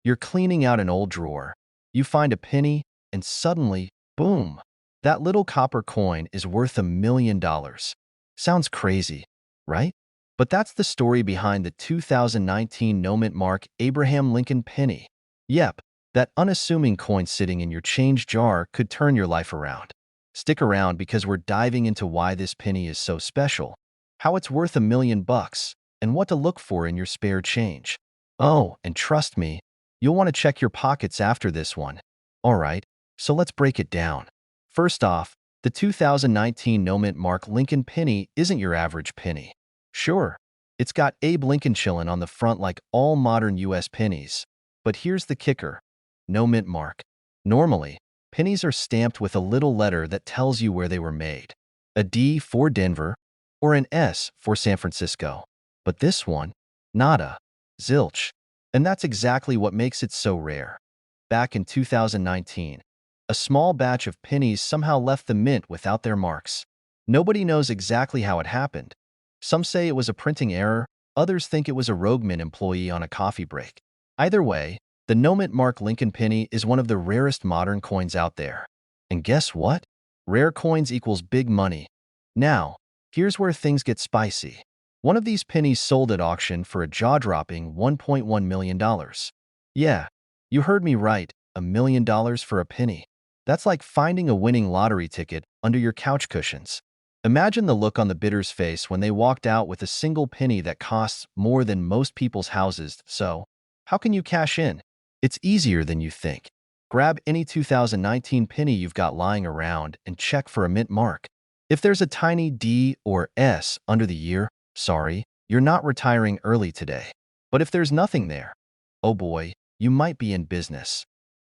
You're cleaning out an old drawer. You find a penny, and suddenly, boom, that little copper coin is worth $1 million. Sounds crazy, right? But that's the story behind the 2019 no-mint mark Abraham Lincoln penny. Yep, that unassuming coin sitting in your change jar could turn your life around. Stick around because we're diving into why this penny is so special, how it's worth $1 million, and what to look for in your spare change. Oh, and trust me, you'll want to check your pockets after this one. Alright, so let's break it down. First off, the 2019 no-mint mark Lincoln penny isn't your average penny. Sure, it's got Abe Lincoln chillin' on the front like all modern US pennies. But here's the kicker: no mint mark. Normally, pennies are stamped with a little letter that tells you where they were made. A D for Denver, or an S for San Francisco. But this one, nada, zilch. And that's exactly what makes it so rare. Back in 2019, a small batch of pennies somehow left the mint without their marks. Nobody knows exactly how it happened. Some say it was a printing error, others think it was a rogue mint employee on a coffee break. Either way, the no-mint mark Lincoln penny is one of the rarest modern coins out there. And guess what? Rare coins equals big money. Now, here's where things get spicy. One of these pennies sold at auction for a jaw-dropping $1.1 million. Yeah, you heard me right, $1 million for a penny. That's like finding a winning lottery ticket under your couch cushions. Imagine the look on the bidder's face when they walked out with a single penny that costs more than most people's houses. So, how can you cash in? It's easier than you think. Grab any 2019 penny you've got lying around and check for a mint mark. If there's a tiny D or S under the year, sorry, you're not retiring early today. But if there's nothing there, oh boy, you might be in business.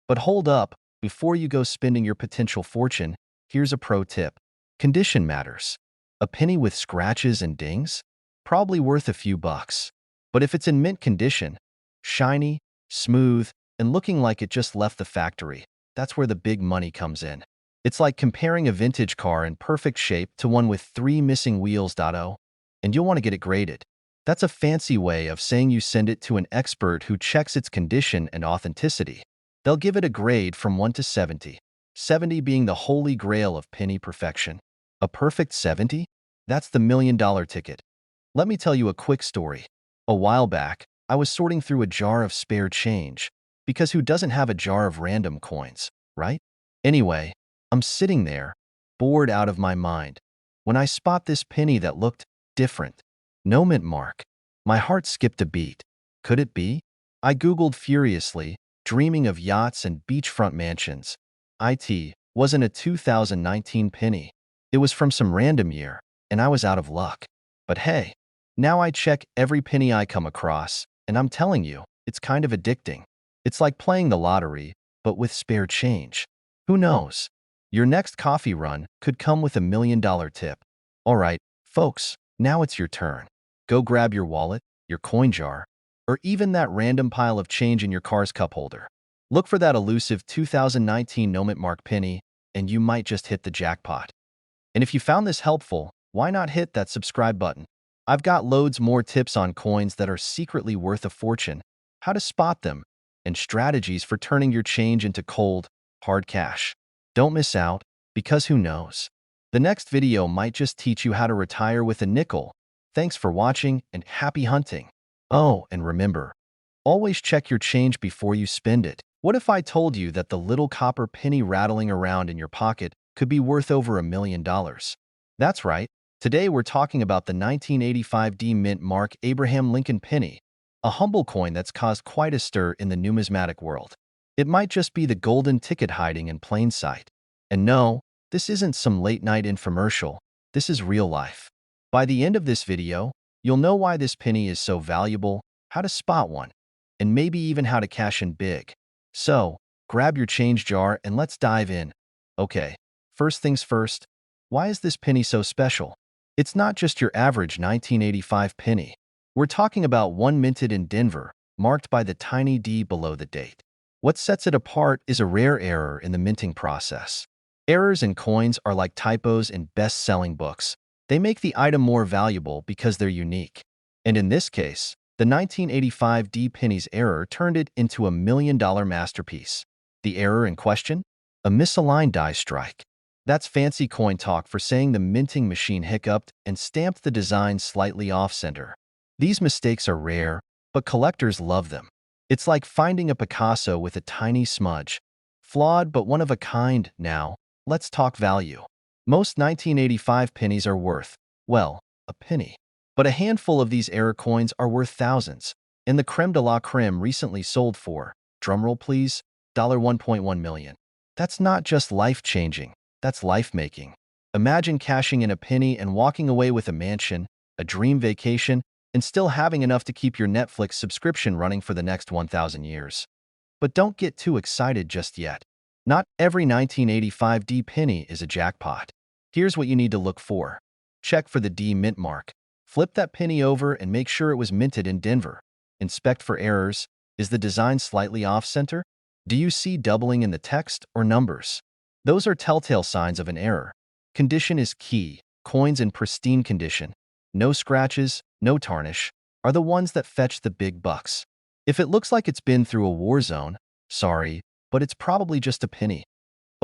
But hold up, before you go spending your potential fortune, here's a pro tip. Condition matters. A penny with scratches and dings? Probably worth a few bucks. But if it's in mint condition, shiny, smooth, and looking like it just left the factory, that's where the big money comes in. It's like comparing a vintage car in perfect shape to one with 3 missing wheels. And you'll want to get it graded. That's a fancy way of saying you send it to an expert who checks its condition and authenticity. They'll give it a grade from 1 to 70, 70 being the holy grail of penny perfection. A perfect 70? That's the $1 million ticket. Let me tell you a quick story. A while back, I was sorting through a jar of spare change, because who doesn't have a jar of random coins, right? Anyway, I'm sitting there, bored out of my mind, when I spot this penny that looked different. No mint mark. My heart skipped a beat. Could it be? I Googled furiously, dreaming of yachts and beachfront mansions. It wasn't a 2019 penny. It was from some random year, and I was out of luck. But hey, now I check every penny I come across, and I'm telling you, it's kind of addicting. It's like playing the lottery, but with spare change. Who knows? Your next coffee run could come with $1 million tip. All right, folks, now it's your turn. Go grab your wallet, your coin jar, or even that random pile of change in your car's cup holder. Look for that elusive 2019 no-mint mark penny, and you might just hit the jackpot. And if you found this helpful, why not hit that subscribe button? I've got loads more tips on coins that are secretly worth a fortune, how to spot them, and strategies for turning your change into cold, hard cash. Don't miss out, because who knows? The next video might just teach you how to retire with a nickel. Thanks for watching and happy hunting. Oh, and remember, always check your change before you spend it. What if I told you that the little copper penny rattling around in your pocket could be worth over $1 million? That's right. Today we're talking about the 1985 D mint mark Abraham Lincoln penny, a humble coin that's caused quite a stir in the numismatic world. It might just be the golden ticket hiding in plain sight. And no, this isn't some late-night infomercial. This is real life. By the end of this video, you'll know why this penny is so valuable, how to spot one, and maybe even how to cash in big. So, grab your change jar and let's dive in. Okay, first things first, why is this penny so special? It's not just your average 1985 penny. We're talking about one minted in Denver, marked by the tiny D below the date. What sets it apart is a rare error in the minting process. Errors in coins are like typos in best-selling books. They make the item more valuable because they're unique. And in this case, The 1985 D pennies error turned it into a $1 million masterpiece. The error in question? A misaligned die strike. That's fancy coin talk for saying the minting machine hiccuped and stamped the design slightly off-center. These mistakes are rare, but collectors love them. It's like finding a Picasso with a tiny smudge. Flawed but one of a kind. Now, let's talk value. Most 1985 pennies are worth, well, a penny. But a handful of these error coins are worth thousands, and the creme de la creme recently sold for, drumroll please, $1.1 million. That's not just life-changing, that's life-making. Imagine cashing in a penny and walking away with a mansion, a dream vacation, and still having enough to keep your Netflix subscription running for the next 1,000 years. But don't get too excited just yet. Not every 1985 D penny is a jackpot. Here's what you need to look for. Check for the D mint mark. Flip that penny over and make sure it was minted in Denver. Inspect for errors. Is the design slightly off-center? Do you see doubling in the text or numbers? Those are telltale signs of an error. Condition is key. Coins in pristine condition, no scratches, no tarnish, are the ones that fetch the big bucks. If it looks like it's been through a war zone, sorry, but it's probably just a penny.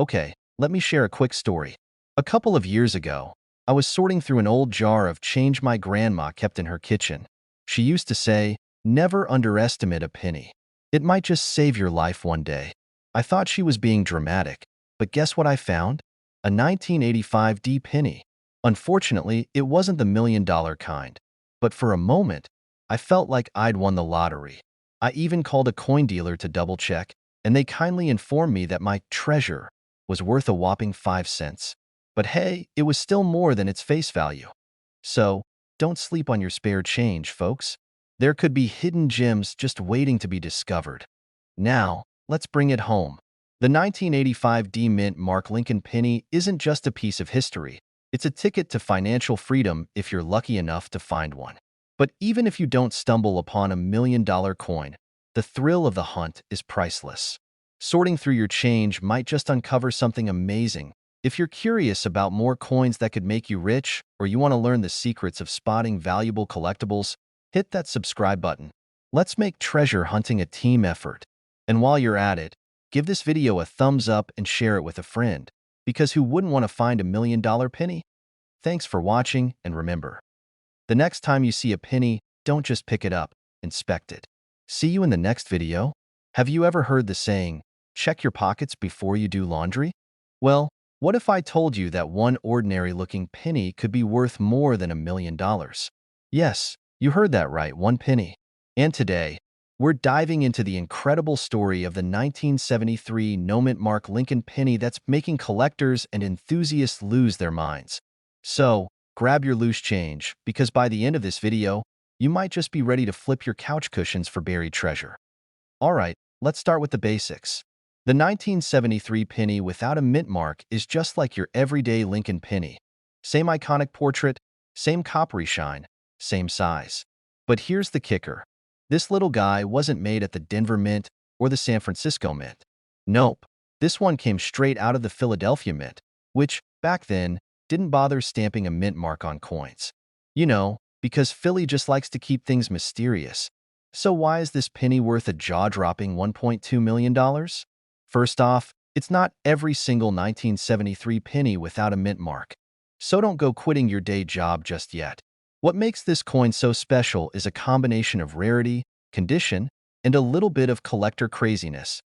Okay, let me share a quick story. A couple of years ago, I was sorting through an old jar of change my grandma kept in her kitchen. She used to say, "Never underestimate a penny. It might just save your life one day." I thought she was being dramatic, but guess what I found? A 1985 D penny. Unfortunately, it wasn't the $1 million kind. But for a moment, I felt like I'd won the lottery. I even called a coin dealer to double-check, and they kindly informed me that my treasure was worth a whopping 5 cents. But hey, it was still more than its face value. So, don't sleep on your spare change, folks. There could be hidden gems just waiting to be discovered. Now, let's bring it home. The 1985 D Mint Mark Lincoln penny isn't just a piece of history. It's a ticket to financial freedom if you're lucky enough to find one. But even if you don't stumble upon a $1 million coin, the thrill of the hunt is priceless. Sorting through your change might just uncover something amazing. If you're curious about more coins that could make you rich, or you want to learn the secrets of spotting valuable collectibles, hit that subscribe button. Let's make treasure hunting a team effort. And while you're at it, give this video a thumbs up and share it with a friend, because who wouldn't want to find a $1 million penny? Thanks for watching, and remember, the next time you see a penny, don't just pick it up, inspect it. See you in the next video. Have you ever heard the saying, check your pockets before you do laundry? Well, what if I told you that one ordinary-looking penny could be worth more than $1 million? Yes, you heard that right, one penny. And today, we're diving into the incredible story of the 1973 no-mint Mark Lincoln penny that's making collectors and enthusiasts lose their minds. So, grab your loose change, because by the end of this video, you might just be ready to flip your couch cushions for buried treasure. Alright, let's start with the basics. The 1973 penny without a mint mark is just like your everyday Lincoln penny. Same iconic portrait, same coppery shine, same size. But here's the kicker. This little guy wasn't made at the Denver Mint or the San Francisco Mint. Nope, this one came straight out of the Philadelphia Mint, which, back then, didn't bother stamping a mint mark on coins. You know, because Philly just likes to keep things mysterious. So why is this penny worth a jaw-dropping $1.2 million? First off, it's not every single 1973 penny without a mint mark. So don't go quitting your day job just yet. What makes this coin so special is a combination of rarity, condition, and a little bit of collector craziness.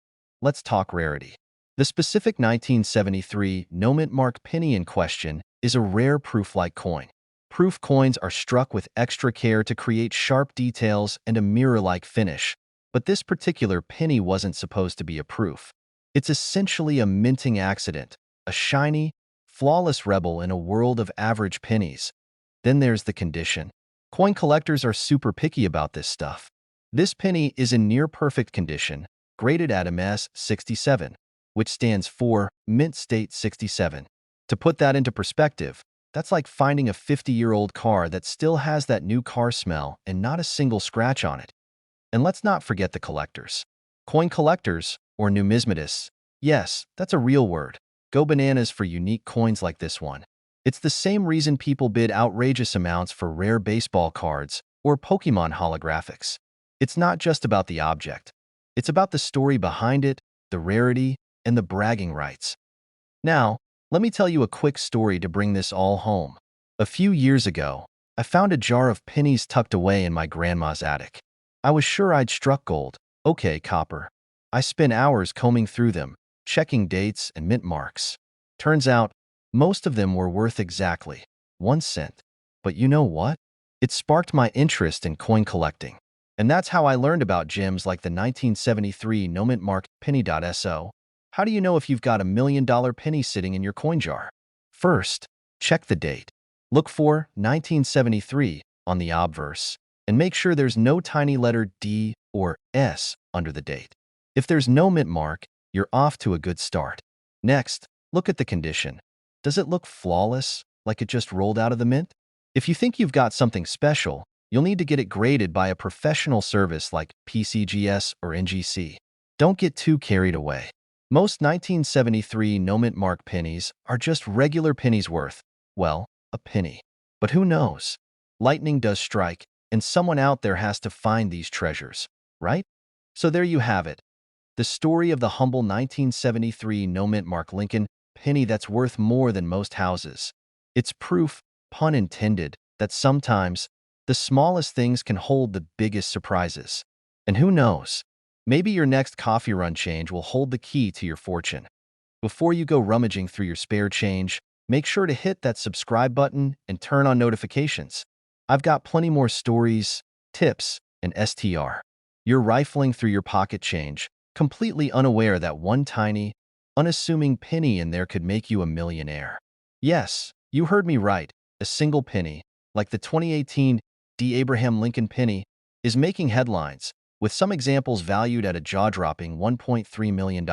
Let's talk rarity. The specific 1973 no-mint mark penny in question is a rare proof-like coin. Proof coins are struck with extra care to create sharp details and a mirror-like finish, but this particular penny wasn't supposed to be a proof. It's essentially a minting accident, a shiny, flawless rebel in a world of average pennies. Then there's the condition. Coin collectors are super picky about this stuff. This penny is in near-perfect condition, graded at MS 67, which stands for Mint State 67. To put that into perspective, that's like finding a 50-year-old car that still has that new car smell and not a single scratch on it. And let's not forget the collectors. Coin collectors, or numismatists, yes, that's a real word, go bananas for unique coins like this one. It's the same reason people bid outrageous amounts for rare baseball cards or Pokemon holographics. It's not just about the object. It's about the story behind it, the rarity, and the bragging rights. Now, let me tell you a quick story to bring this all home. A few years ago, I found a jar of pennies tucked away in my grandma's attic. I was sure I'd struck gold. Okay, copper. I spent hours combing through them, checking dates and mint marks. Turns out, most of them were worth exactly 1 cent. But you know what? It sparked my interest in coin collecting. And that's how I learned about gems like the 1973 no-mint-mark penny.so. How do you know if you've got $1 million penny sitting in your coin jar? First, check the date. Look for 1973 on the obverse, and make sure there's no tiny letter D or S under the date. If there's no mint mark, you're off to a good start. Next, look at the condition. Does it look flawless, like it just rolled out of the mint? If you think you've got something special, you'll need to get it graded by a professional service like PCGS or NGC. Don't get too carried away. Most 1973 no-mint mark pennies are just regular pennies worth, well, a penny. But who knows? Lightning does strike, and someone out there has to find these treasures, right? So there you have it. The story of the humble 1973 no-mint mark Lincoln penny that's worth more than most houses. It's proof, pun intended, that sometimes the smallest things can hold the biggest surprises. And who knows? Maybe your next coffee run change will hold the key to your fortune. Before you go rummaging through your spare change, make sure to hit that subscribe button and turn on notifications. I've got plenty more stories, tips, and STR. You're rifling through your pocket change, completely unaware that one tiny, unassuming penny in there could make you a millionaire. Yes, you heard me right. A single penny, like the 2018 D. Abraham Lincoln penny, is making headlines, with some examples valued at a jaw-dropping $1.3 million.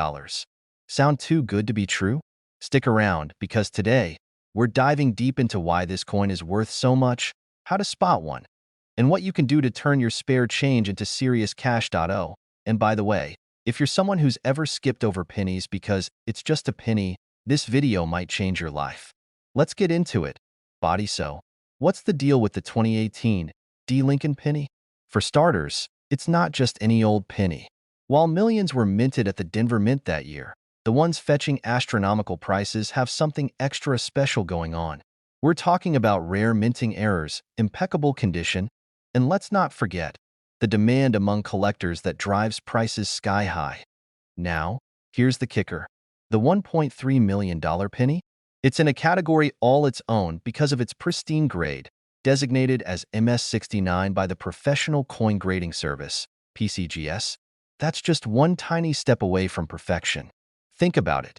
Sound too good to be true? Stick around, because today, we're diving deep into why this coin is worth so much, how to spot one, and what you can do to turn your spare change into serious cash. And by the way, if you're someone who's ever skipped over pennies because it's just a penny, this video might change your life. Let's get into it. Body so. What's the deal with the 2018 D. Lincoln penny? For starters, it's not just any old penny. While millions were minted at the Denver Mint that year, the ones fetching astronomical prices have something extra special going on. We're talking about rare minting errors, impeccable condition, and let's not forget, the demand among collectors that drives prices sky high. Now, here's the kicker. The $1.3 million penny? It's in a category all its own because of its pristine grade, designated as MS69 by the Professional Coin Grading Service, PCGS. That's just one tiny step away from perfection. Think about it.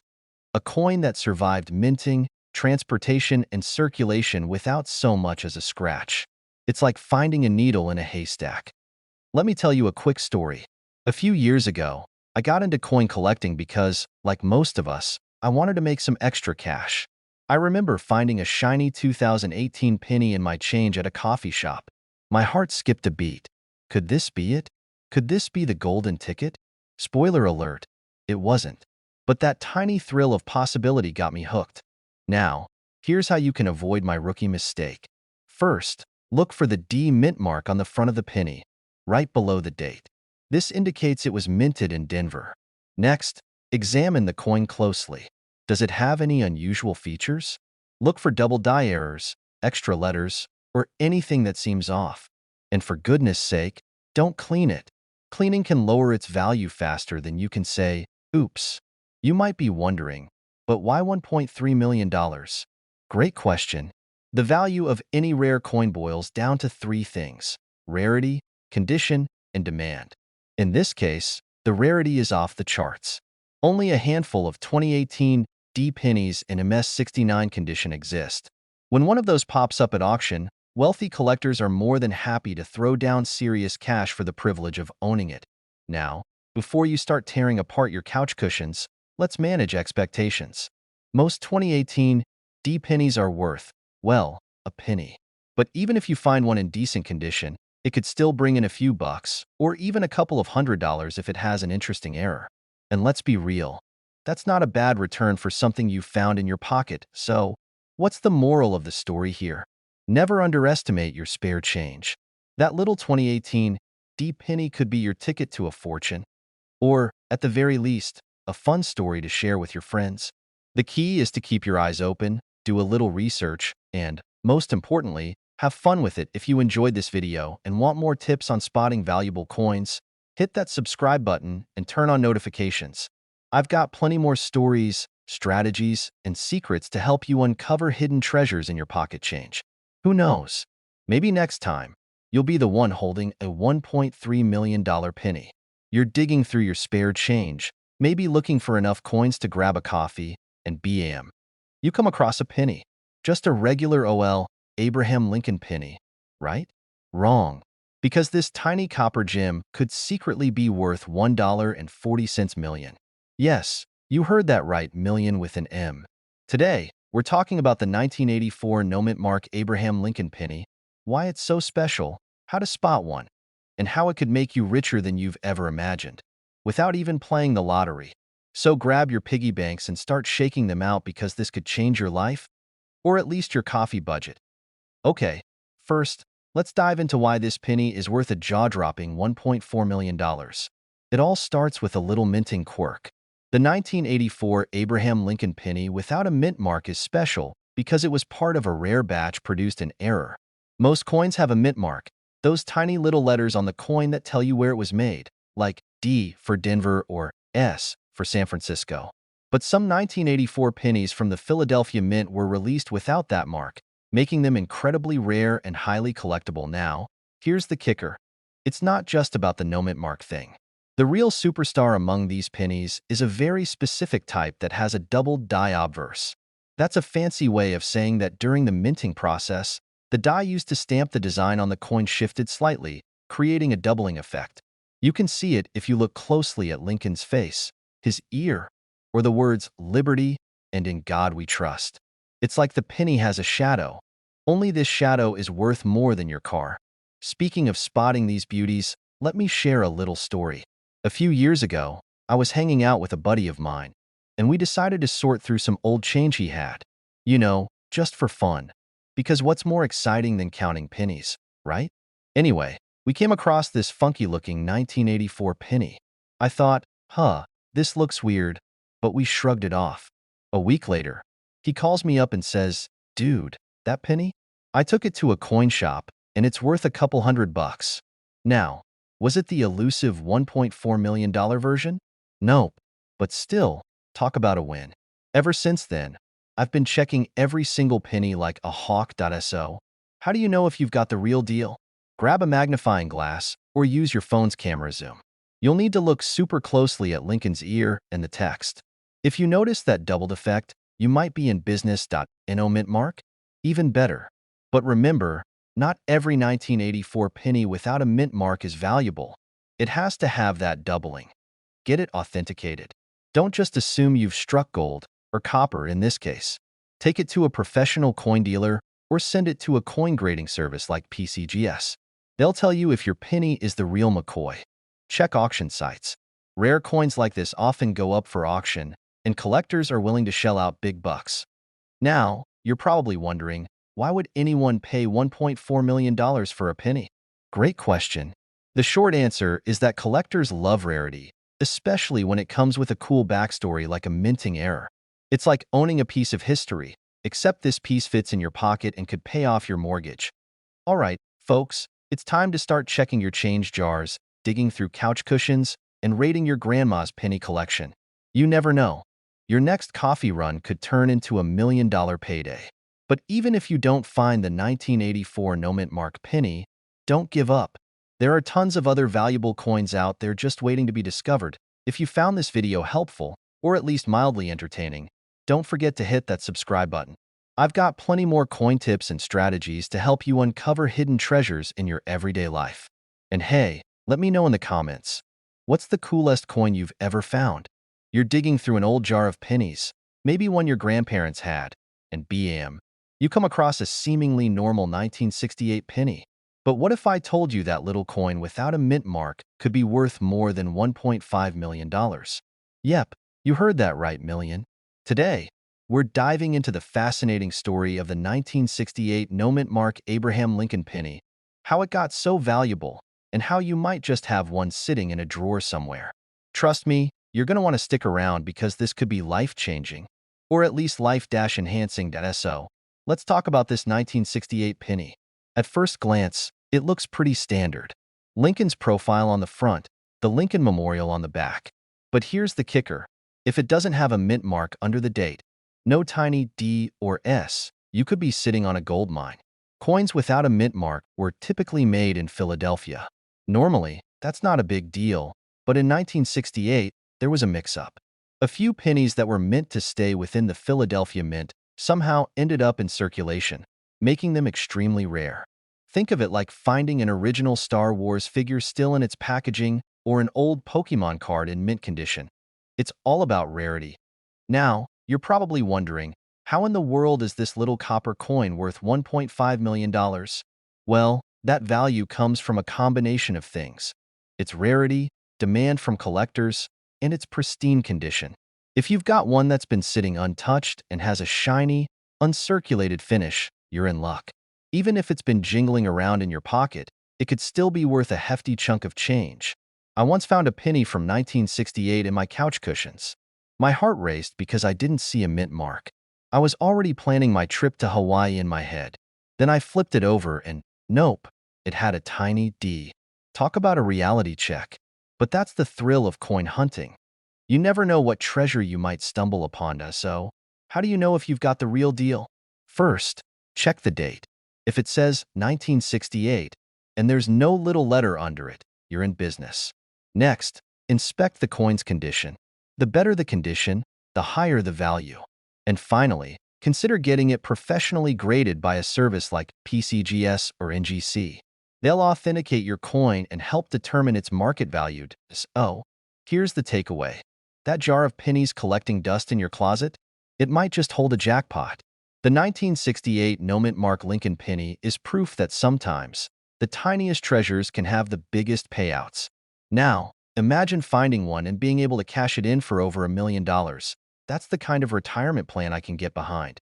A coin that survived minting, transportation, and circulation without so much as a scratch. It's like finding a needle in a haystack. Let me tell you a quick story. A few years ago, I got into coin collecting because, like most of us, I wanted to make some extra cash. I remember finding a shiny 2018 penny in my change at a coffee shop. My heart skipped a beat. Could this be it? Could this be the golden ticket? Spoiler alert, it wasn't. But that tiny thrill of possibility got me hooked. Now, here's how you can avoid my rookie mistake. First, look for the D mint mark on the front of the penny, right below the date. This indicates it was minted in Denver. Next, examine the coin closely. Does it have any unusual features? Look for double die errors, extra letters, or anything that seems off. And for goodness sake, don't clean it. Cleaning can lower its value faster than you can say, oops. You might be wondering, but why $1.3 million? Great question. The value of any rare coin boils down to three things: rarity, condition, and demand. In this case, the rarity is off the charts. Only a handful of 2018 D pennies in MS69 condition exist. When one of those pops up at auction, wealthy collectors are more than happy to throw down serious cash for the privilege of owning it. Now, before you start tearing apart your couch cushions, let's manage expectations. Most 2018 D pennies are worth, well, a penny. But even if you find one in decent condition, it could still bring in a few bucks, or even a couple of $100 if it has an interesting error. And let's be real, that's not a bad return for something you found in your pocket. So, what's the moral of the story here? Never underestimate your spare change. That little 2018 D penny could be your ticket to a fortune, or, at the very least, a fun story to share with your friends. The key is to keep your eyes open, do a little research, and, most importantly, have fun with it. If you enjoyed this video and want more tips on spotting valuable coins, hit that subscribe button and turn on notifications. I've got plenty more stories, strategies, and secrets to help you uncover hidden treasures in your pocket change. Who knows? Maybe next time, you'll be the one holding a $1.3 million penny. You're digging through your spare change, maybe looking for enough coins to grab a coffee, and bam, you come across a penny. Just a regular Abraham Lincoln penny, right? Wrong. Because this tiny copper gem could secretly be worth $1.40 million. Yes, you heard that right, million with an M. Today, we're talking about the 1984 no-mint Abraham Lincoln penny, why it's so special, how to spot one, and how it could make you richer than you've ever imagined, without even playing the lottery. So grab your piggy banks and start shaking them out because this could change your life, or at least your coffee budget. Okay, first, let's dive into why this penny is worth a jaw-dropping $1.4 million. It all starts with a little minting quirk. The 1984 Abraham Lincoln penny without a mint mark is special because it was part of a rare batch produced in error. Most coins have a mint mark, those tiny little letters on the coin that tell you where it was made, like D for Denver or S for San Francisco. But some 1984 pennies from the Philadelphia Mint were released without that mark, making them incredibly rare and highly collectible. Now, here's the kicker. It's not just about the no-mint mark thing. The real superstar among these pennies is a very specific type that has a doubled die obverse. That's a fancy way of saying that during the minting process, the die used to stamp the design on the coin shifted slightly, creating a doubling effect. You can see it if you look closely at Lincoln's face, his ear, or the words "Liberty" and "In God We Trust." It's like the penny has a shadow. Only this shadow is worth more than your car. Speaking of spotting these beauties, let me share a little story. A few years ago, I was hanging out with a buddy of mine, and we decided to sort through some old change he had. You know, just for fun. Because what's more exciting than counting pennies, right? Anyway, we came across this funky-looking 1984 penny. I thought, this looks weird, but we shrugged it off. A week later, he calls me up and says, "Dude, that penny? I took it to a coin shop, and it's worth a couple $100. Now, was it the elusive $1.4 million version? Nope. But still, talk about a win. Ever since then, I've been checking every single penny like a hawk.so. How do you know if you've got the real deal? Grab a magnifying glass or use your phone's camera zoom. You'll need to look super closely at Lincoln's ear and the text. If you notice that doubled effect, you might be in business.no mint mark. Even better. But remember, not every 1984 penny without a mint mark is valuable. It has to have that doubling. Get it authenticated. Don't just assume you've struck gold, or copper in this case. Take it to a professional coin dealer or send it to a coin grading service like PCGS. They'll tell you if your penny is the real McCoy. Check auction sites. Rare coins like this often go up for auction, and collectors are willing to shell out big bucks. Now, you're probably wondering, why would anyone pay $1.4 million for a penny? Great question. The short answer is that collectors love rarity, especially when it comes with a cool backstory like a minting error. It's like owning a piece of history, except this piece fits in your pocket and could pay off your mortgage. All right, folks, it's time to start checking your change jars, digging through couch cushions, and raiding your grandma's penny collection. You never know. Your next coffee run could turn into a $1 million payday. But even if you don't find the 1984 no-mint mark penny, don't give up. There are tons of other valuable coins out there just waiting to be discovered. If you found this video helpful, or at least mildly entertaining, don't forget to hit that subscribe button. I've got plenty more coin tips and strategies to help you uncover hidden treasures in your everyday life. And hey, let me know in the comments, what's the coolest coin you've ever found? You're digging through an old jar of pennies, maybe one your grandparents had, and bam, you come across a seemingly normal 1968 penny. But what if I told you that little coin without a mint mark could be worth more than $1.5 million? Yep, you heard that right, million. Today, we're diving into the fascinating story of the 1968 no mint mark Abraham Lincoln penny, how it got so valuable, and how you might just have one sitting in a drawer somewhere. Trust me, you're going to want to stick around because this could be life-changing, or at least life-enhancing. So, let's talk about this 1968 penny. At first glance, it looks pretty standard. Lincoln's profile on the front, the Lincoln Memorial on the back. But here's the kicker. If it doesn't have a mint mark under the date, no tiny D or S, you could be sitting on a gold mine. Coins without a mint mark were typically made in Philadelphia. Normally, that's not a big deal, but in 1968, there was a mix-up. A few pennies that were meant to stay within the Philadelphia Mint somehow ended up in circulation, making them extremely rare. Think of it like finding an original Star Wars figure still in its packaging or an old Pokemon card in mint condition. It's all about rarity. Now, you're probably wondering, how in the world is this little copper coin worth $1.5 million? Well, that value comes from a combination of things: its rarity, demand from collectors, and its pristine condition. If you've got one that's been sitting untouched and has a shiny, uncirculated finish, you're in luck. Even if it's been jingling around in your pocket, it could still be worth a hefty chunk of change. I once found a penny from 1968 in my couch cushions. My heart raced because I didn't see a mint mark. I was already planning my trip to Hawaii in my head. Then I flipped it over and, nope, it had a tiny D. Talk about a reality check. But that's the thrill of coin hunting. You never know what treasure you might stumble upon. So, how do you know if you've got the real deal? First, check the date. If it says 1968 and there's no little letter under it, you're in business. Next, inspect the coin's condition. The better the condition, the higher the value. And finally, consider getting it professionally graded by a service like PCGS or NGC. They'll authenticate your coin and help determine its market value. So, here's the takeaway. That jar of pennies collecting dust in your closet? It might just hold a jackpot. The 1968 no mint mark Lincoln penny is proof that sometimes the tiniest treasures can have the biggest payouts. Now, imagine finding one and being able to cash it in for over $1 million. That's the kind of retirement plan I can get behind.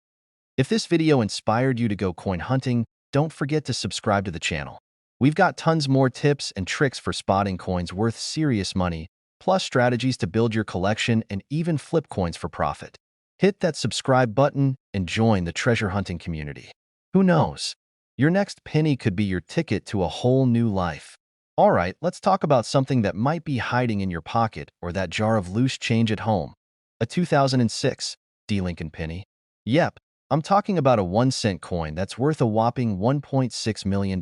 If this video inspired you to go coin hunting, don't forget to subscribe to the channel. We've got tons more tips and tricks for spotting coins worth serious money, plus strategies to build your collection and even flip coins for profit. Hit that subscribe button and join the treasure hunting community. Who knows? Your next penny could be your ticket to a whole new life. All right, let's talk about something that might be hiding in your pocket or that jar of loose change at home. A 2006 D. Lincoln penny. Yep, I'm talking about a 1-cent coin that's worth a whopping $1.6 million.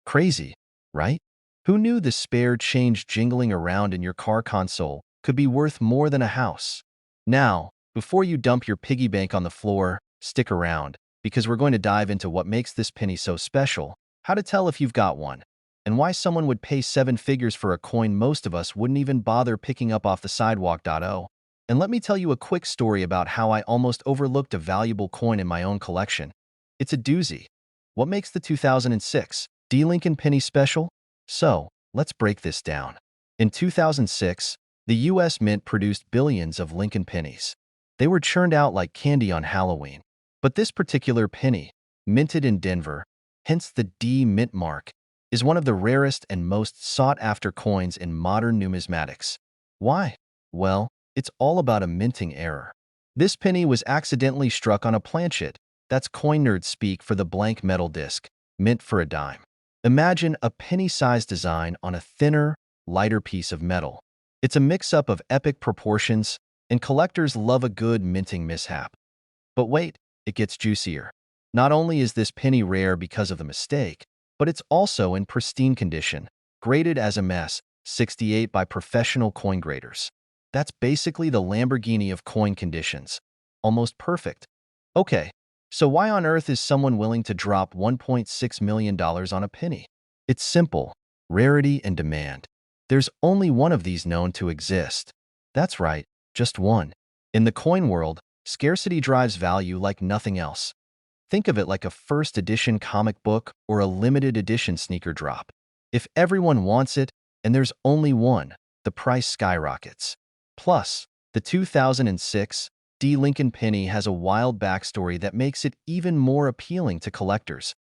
Crazy, right? Who knew the spare change jingling around in your car console could be worth more than a house? Now, before you dump your piggy bank on the floor, stick around, because we're going to dive into what makes this penny so special, how to tell if you've got one, and why someone would pay 7 figures for a coin most of us wouldn't even bother picking up off the sidewalk. And let me tell you a quick story about how I almost overlooked a valuable coin in my own collection. It's a doozy. What makes the 2006 D. Lincoln penny special? So, let's break this down. In 2006, the U.S. Mint produced billions of Lincoln pennies. They were churned out like candy on Halloween. But this particular penny, minted in Denver, hence the D mint mark, is one of the rarest and most sought-after coins in modern numismatics. Why? Well, it's all about a minting error. This penny was accidentally struck on a planchet. That's coin nerd speak for the blank metal disc, mint for a dime. Imagine a penny-sized design on a thinner, lighter piece of metal. It's a mix-up of epic proportions, and collectors love a good minting mishap. But wait, it gets juicier. Not only is this penny rare because of the mistake, but it's also in pristine condition, graded as a mess, 68 by professional coin graders. That's basically the Lamborghini of coin conditions. Almost perfect. Okay, so why on earth is someone willing to drop $1.6 million on a penny? It's simple: rarity and demand. There's only one of these known to exist. That's right, just one. In the coin world, scarcity drives value like nothing else. Think of it like a first edition comic book or a limited edition sneaker drop. If everyone wants it, and there's only one, the price skyrockets. Plus, the 2006 D. Lincoln penny has a wild backstory that makes it even more appealing to collectors.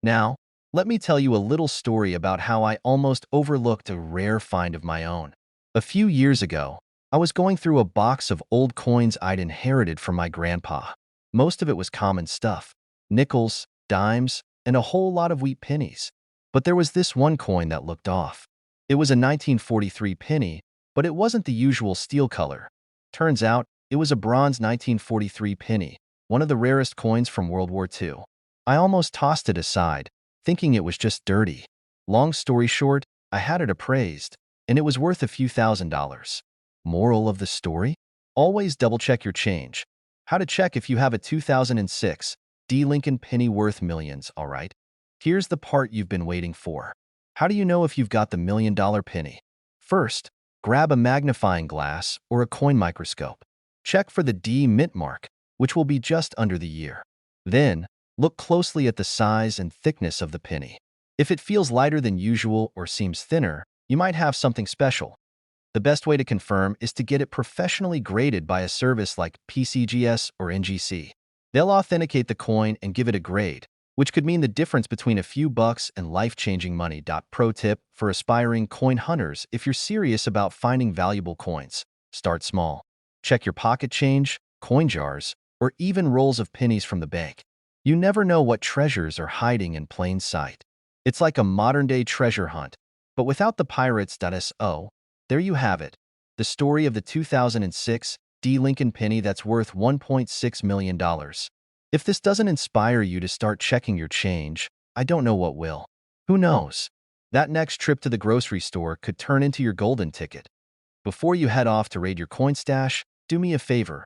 Now, Let me tell you a little story about how I almost overlooked a rare find of my own. A few years ago, I was going through a box of old coins I'd inherited from my grandpa. Most of it was common stuff: nickels, dimes, and a whole lot of wheat pennies. But there was this one coin that looked off. It was a 1943 penny, but it wasn't the usual steel color. Turns out, it was a bronze 1943 penny, one of the rarest coins from World War II. I almost tossed it aside, thinking it was just dirty. Long story short, I had it appraised, and it was worth a few $1,000s. Moral of the story? Always double-check your change. How to check if you have a 2006 D. Lincoln penny worth millions, all right? Here's the part you've been waiting for. How do you know if you've got the $1,000,000 penny? First, grab a magnifying glass or a coin microscope. Check for the D mint mark, which will be just under the year. Then, look closely at the size and thickness of the penny. If it feels lighter than usual or seems thinner, you might have something special. The best way to confirm is to get it professionally graded by a service like PCGS or NGC. They'll authenticate the coin and give it a grade, which could mean the difference between a few bucks and life-changing money. Pro tip for aspiring coin hunters: if you're serious about finding valuable coins, start small. Check your pocket change, coin jars, or even rolls of pennies from the bank. You never know what treasures are hiding in plain sight. It's like a modern-day treasure hunt, but without the pirates.so. There you have it, the story of the 2006 D. Lincoln penny that's worth $1.6 million. If this doesn't inspire you to start checking your change, I don't know what will. Who knows? That next trip to the grocery store could turn into your golden ticket. Before you head off to raid your coin stash, do me a favor.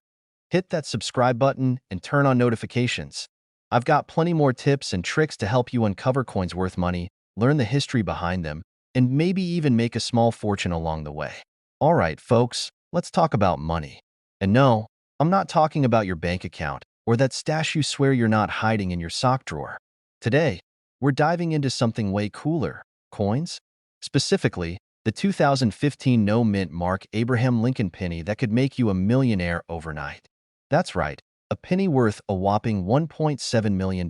Hit that subscribe button and turn on notifications. I've got plenty more tips and tricks to help you uncover coins worth money, learn the history behind them, and maybe even make a small fortune along the way. All right, folks, let's talk about money. And no, I'm not talking about your bank account or that stash you swear you're not hiding in your sock drawer. Today, we're diving into something way cooler: coins. Specifically, the 2015 no-mint mark Abraham Lincoln penny that could make you a millionaire overnight. That's right, a penny worth a whopping $1.7 million.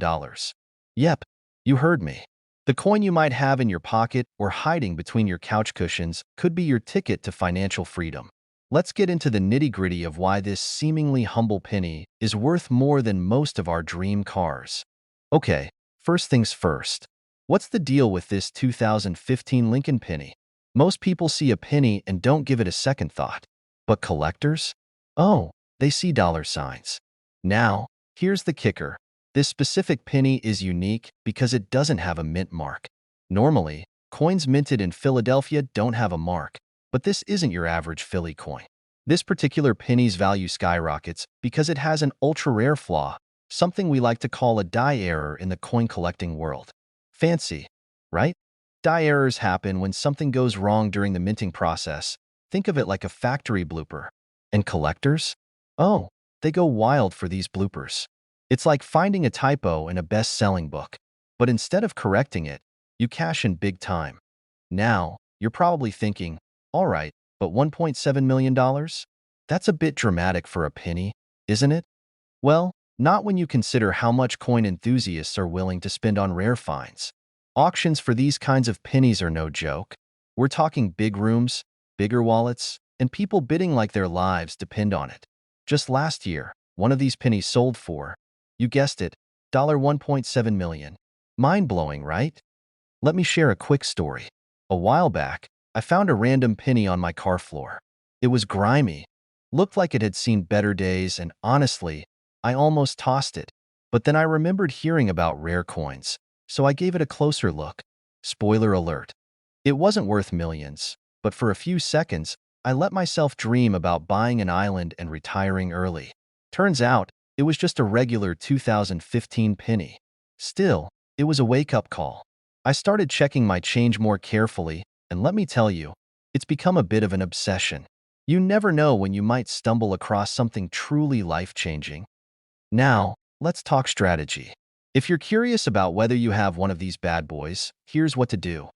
Yep, you heard me. The coin you might have in your pocket or hiding between your couch cushions could be your ticket to financial freedom. Let's get into the nitty-gritty of why this seemingly humble penny is worth more than most of our dream cars. Okay, first things first. What's the deal with this 2015 Lincoln penny? Most people see a penny and don't give it a second thought. But collectors? Oh, they see dollar signs. Now, here's the kicker. This specific penny is unique because it doesn't have a mint mark. Normally, coins minted in Philadelphia don't have a mark, but this isn't your average Philly coin. This particular penny's value skyrockets because it has an ultra-rare flaw, something we like to call a die error in the coin collecting world. Fancy, right? Die errors happen when something goes wrong during the minting process. Think of it like a factory blooper. And collectors? Oh, they go wild for these bloopers. It's like finding a typo in a best-selling book, but instead of correcting it, you cash in big time. Now, you're probably thinking, all right, but $1.7 million? That's a bit dramatic for a penny, isn't it? Well, not when you consider how much coin enthusiasts are willing to spend on rare finds. Auctions for these kinds of pennies are no joke. We're talking big rooms, bigger wallets, and people bidding like their lives depend on it. Just last year, one of these pennies sold for, you guessed it, $1.7 million. Mind-blowing, right? Let me share a quick story. A while back, I found a random penny on my car floor. It was grimy, looked like it had seen better days, and honestly, I almost tossed it. But then I remembered hearing about rare coins, so I gave it a closer look. Spoiler alert. It wasn't worth millions, but for a few seconds, I let myself dream about buying an island and retiring early. Turns out, it was just a regular 2015 penny. Still, it was a wake-up call. I started checking my change more carefully, and let me tell you, it's become a bit of an obsession. You never know when you might stumble across something truly life-changing. Now, let's talk strategy. If you're curious about whether you have one of these bad boys, here's what to do.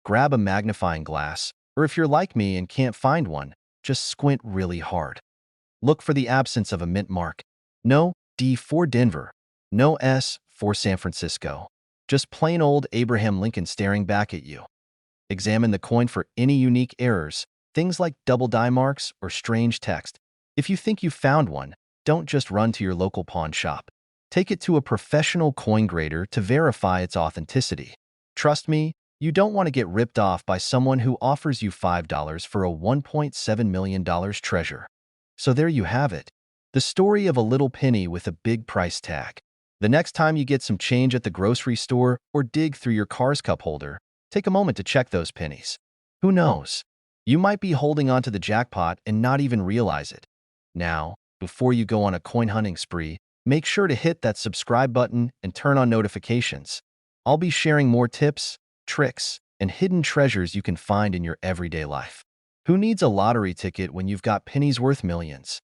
Grab a magnifying glass, or if you're like me and can't find one, just squint really hard. Look for the absence of a mint mark. No D for Denver. No S for San Francisco. Just plain old Abraham Lincoln staring back at you. Examine the coin for any unique errors, things like double die marks or strange text. If you think you found one, don't just run to your local pawn shop. Take it to a professional coin grader to verify its authenticity. Trust me, you don't want to get ripped off by someone who offers you $5 for a $1.7 million treasure. So there you have it. The story of a little penny with a big price tag. The next time you get some change at the grocery store or dig through your car's cup holder, take a moment to check those pennies. Who knows? You might be holding onto the jackpot and not even realize it. Now, before you go on a coin hunting spree, make sure to hit that subscribe button and turn on notifications. I'll be sharing more tips, tricks, and hidden treasures you can find in your everyday life. Who needs a lottery ticket when you've got pennies worth millions?